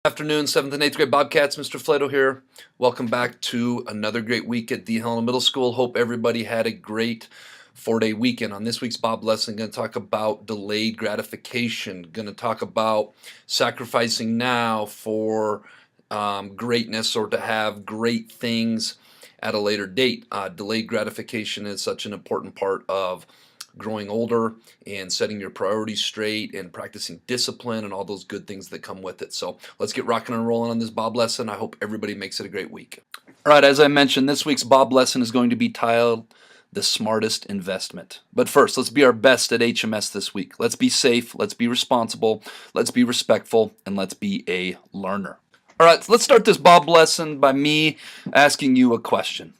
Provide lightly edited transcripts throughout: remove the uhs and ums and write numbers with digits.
Afternoon, 7th and 8th grade Bobcats. Mr. Flato here. Welcome back to another great week at the Helena Middle School. Hope everybody had a great 4-day weekend. On this week's B.O.B Lesson, going to talk about delayed gratification. Going to talk about sacrificing now for greatness or to have great things at a later date. Delayed gratification is such an important part of growing older and setting your priorities straight and practicing discipline and all those good things that come with it. So let's get rocking and rolling on this B.O.B lesson. I hope everybody makes it a great week. All right, as I mentioned, this week's B.O.B lesson is going to be titled The Smartest Investment. But first, let's be our best at HMS this week. Let's be safe, let's be responsible, let's be respectful, and let's be a learner. All right, so let's start this B.O.B lesson by me asking you a question.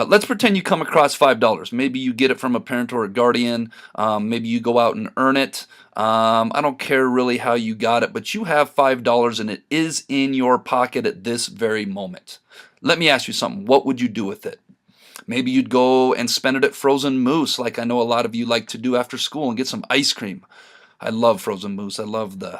Let's pretend you come across $5. Maybe you get it from a parent or a guardian. Maybe you go out and earn it. I don't care really how you got it, but you have $5 and it is in your pocket at this very moment. Let me ask you something. What would you do with it? Maybe you'd go and spend it at Frozen Moose, like I know a lot of you like to do after school, and get some ice cream. I love Frozen Moose. I love the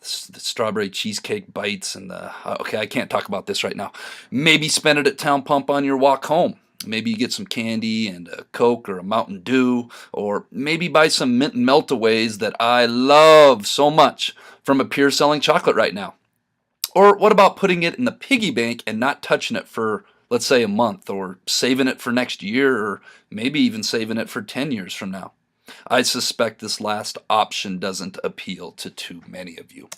strawberry cheesecake bites and okay, I can't talk about this right now. Maybe spend it at Town Pump on your walk home. Maybe you get some candy and a Coke or a Mountain Dew, or maybe buy some mint and meltaways that I love so much from a Pier selling chocolate right now. Or what about putting it in the piggy bank and not touching it for, let's say, a month, or saving it for next year, or maybe even saving it for 10 years from now? I suspect this last option doesn't appeal to too many of you.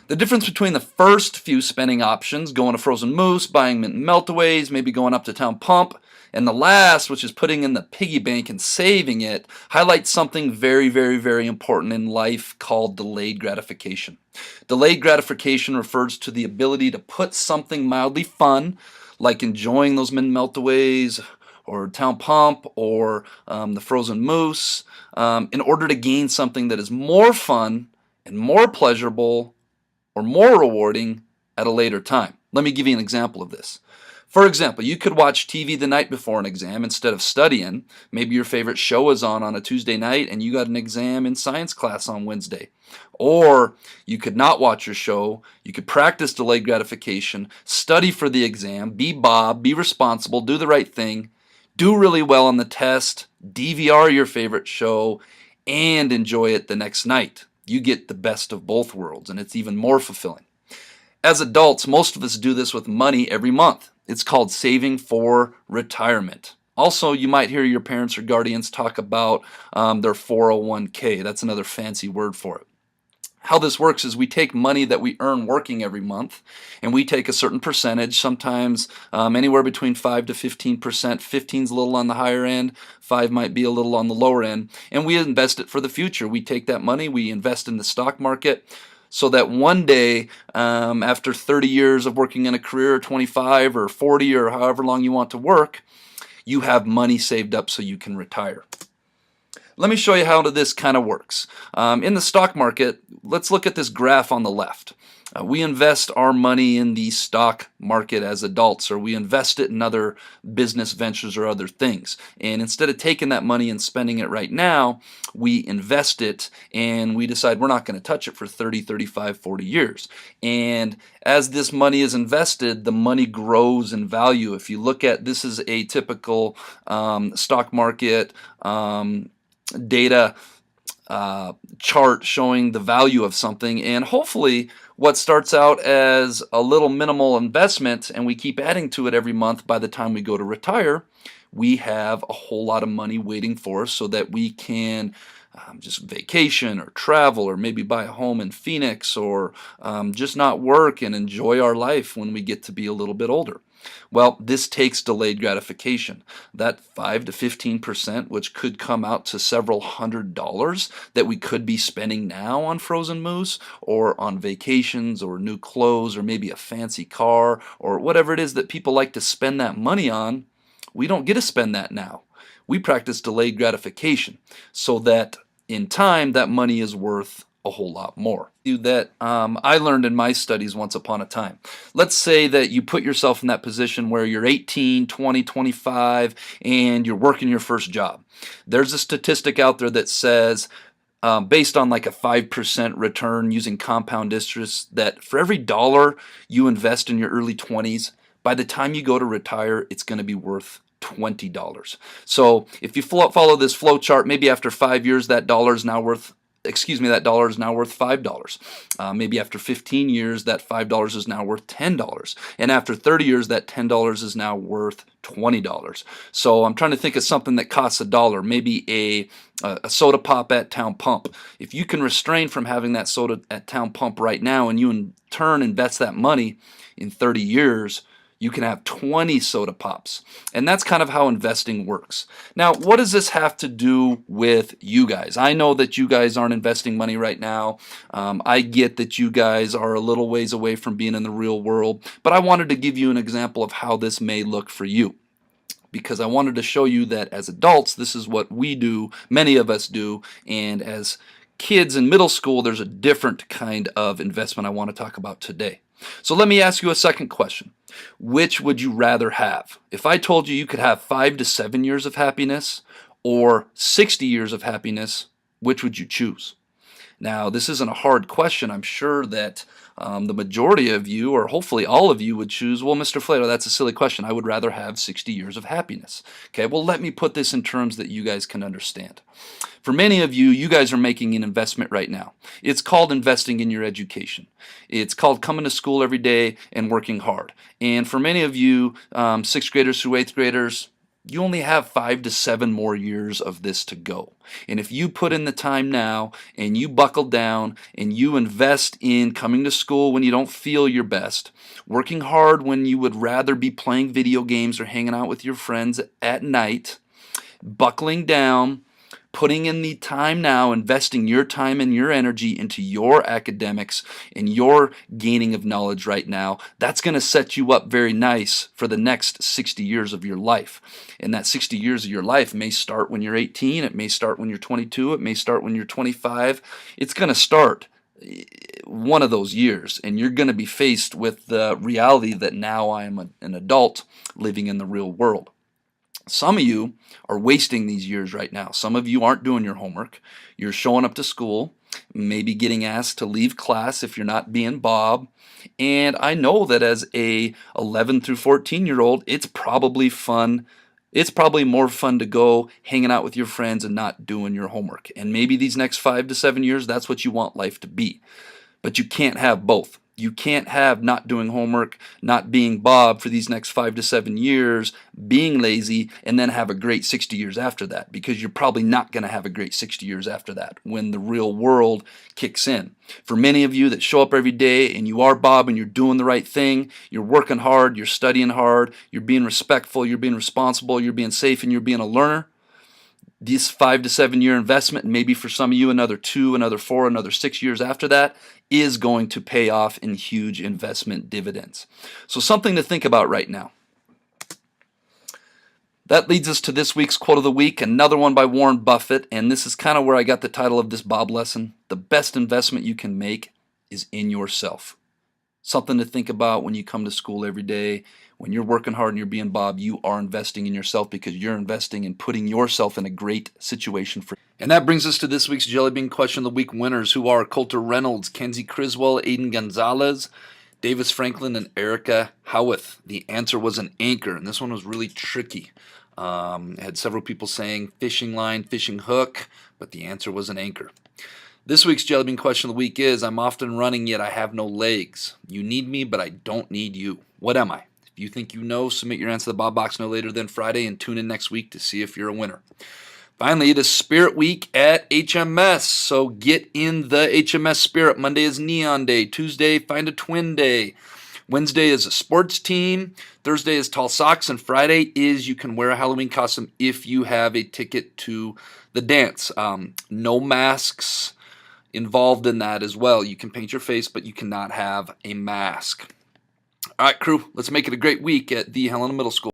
The difference between the first few spending options, going to Frozen Moose, buying mint and meltaways, maybe going up to Town Pump, and the last, which is putting in the piggy bank and saving it, highlights something very, very, very important in life called delayed gratification. Delayed gratification refers to the ability to put something mildly fun, like enjoying those mint and meltaways, or Town Pump, or the Frozen Moose, in order to gain something that is more fun and more pleasurable or more rewarding at a later time. Let me give you an example of this. For example, you could watch TV the night before an exam instead of studying. Maybe your favorite show is on a Tuesday night and you got an exam in science class on Wednesday. Or you could not watch your show, you could practice delayed gratification, study for the exam, be Bob, be responsible, do the right thing, do really well on the test, DVR your favorite show, and enjoy it the next night. You get the best of both worlds, and it's even more fulfilling. As adults, most of us do this with money every month. It's called saving for retirement. Also, you might hear your parents or guardians talk about their 401k. That's another fancy word for it. How this works is we take money that we earn working every month, and we take a certain percentage, sometimes anywhere between 5 to 15%. 15 is a little on the higher end, 5 might be a little on the lower end, and we invest it for the future. We take that money, we invest in the stock market, so that one day, after 30 years of working in a career, or 25 or 40 or however long you want to work, you have money saved up so you can retire. Let me show you how this kind of works. In the stock market, let's look at this graph on the left. We invest our money in the stock market as adults, or we invest it in other business ventures or other things. And instead of taking that money and spending it right now, we invest it and we decide we're not going to touch it for 30, 35, 40 years. And as this money is invested, the money grows in value. If you look at, this is a typical stock market data chart showing the value of something, and hopefully what starts out as a little minimal investment and we keep adding to it every month, by the time we go to retire, we have a whole lot of money waiting for us so that we can just vacation or travel, or maybe buy a home in Phoenix, or just not work and enjoy our life when we get to be a little bit older. Well, this takes delayed gratification. That 5 to 15%, which could come out to several $100s that we could be spending now on Frozen Moose, or on vacations, or new clothes, or maybe a fancy car, or whatever it is that people like to spend that money on, we don't get to spend that now. We practice delayed gratification so that in time that money is worth a whole lot more. That I learned in my studies once upon a time. Let's say that you put yourself in that position where you're 18, 20, 25, and you're working your first job. There's a statistic out there that says based on like a 5% return using compound interest, that for every dollar you invest in your early 20s, by the time you go to retire, it's going to be worth $20. So if you follow this flow chart, maybe after 5 years, that dollar is now worth $5. Maybe after 15 years, that $5 is now worth $10. And after 30 years, that $10 is now worth $20. So I'm trying to think of something that costs $1. Maybe a soda pop at Town Pump. If you can restrain from having that soda at Town Pump right now, and you in turn invest that money in 30 years, you can have 20 soda pops. And that's kind of how investing works. Now, what does this have to do with you guys? I know that you guys aren't investing money right now. I get that you guys are a little ways away from being in the real world, but I wanted to give you an example of how this may look for you, because I wanted to show you that as adults, this is what we do, many of us do, and as kids in middle school, there's a different kind of investment I want to talk about today. So let me ask you a second question. Which would you rather have? If I told you you could have 5 to 7 years of happiness or 60 years of happiness, which would you choose? Now, this isn't a hard question. I'm sure that the majority of you, or hopefully all of you, would choose, well, Mr. Flato, that's a silly question. I would rather have 60 years of happiness. Okay, well, let me put this in terms that you guys can understand. For many of you, you guys are making an investment right now. It's called investing in your education. It's called coming to school every day and working hard. And for many of you, 6th graders through 8th graders, you only have 5 to 7 more years of this to go. And if you put in the time now and you buckle down and you invest in coming to school when you don't feel your best, working hard when you would rather be playing video games or hanging out with your friends at night, buckling down, putting in the time now, investing your time and your energy into your academics and your gaining of knowledge right now, that's going to set you up very nice for the next 60 years of your life. And that 60 years of your life may start when you're 18, it may start when you're 22, it may start when you're 25. It's going to start one of those years, and you're going to be faced with the reality that now I am an adult living in the real world. Some of you are wasting these years right now. Some of you aren't doing your homework. You're showing up to school, maybe getting asked to leave class if you're not being Bob. And I know that as a 11 through 14-year-old, it's probably fun. It's probably more fun to go hanging out with your friends and not doing your homework. And maybe these next 5 to 7 years, that's what you want life to be. But you can't have both. You can't have not doing homework, not being Bob for these next 5 to 7 years, being lazy, and then have a great 60 years after that, because you're probably not going to have a great 60 years after that when the real world kicks in. For many of you that show up every day and you are Bob and you're doing the right thing, you're working hard, you're studying hard, you're being respectful, you're being responsible, you're being safe, and you're being a learner, this 5 to 7 year investment, and maybe for some of you another 2, another 4, another 6 years after that, is going to pay off in huge investment dividends. So something to think about right now. That leads us to this week's quote of the week, another one by Warren Buffett, and this is kind of where I got the title of this B.O.B lesson. The best investment you can make is in yourself. Something to think about when you come to school every day. When you're working hard and you're being Bob, you are investing in yourself, because you're investing in putting yourself in a great situation for. And that brings us to this week's Jellybean Question of the Week winners, who are Coulter Reynolds, Kenzie Criswell, Aiden Gonzalez, Davis Franklin, and Erica Howarth. The answer was an anchor, and this one was really tricky. I had several people saying fishing line, fishing hook, but the answer was an anchor. This week's Jellybean Question of the Week is, I'm often running, yet I have no legs. You need me, but I don't need you. What am I? If you think you know, submit your answer to the Bob Box no later than Friday, and tune in next week to see if you're a winner. Finally, it is Spirit Week at HMS, so get in the HMS spirit. Monday is Neon Day. Tuesday, Find a Twin Day. Wednesday is a sports team. Thursday is tall socks. And Friday is you can wear a Halloween costume if you have a ticket to the dance. No masks involved in that as well. You can paint your face, but you cannot have a mask. All right, crew, let's make it a great week at the Helena Middle School.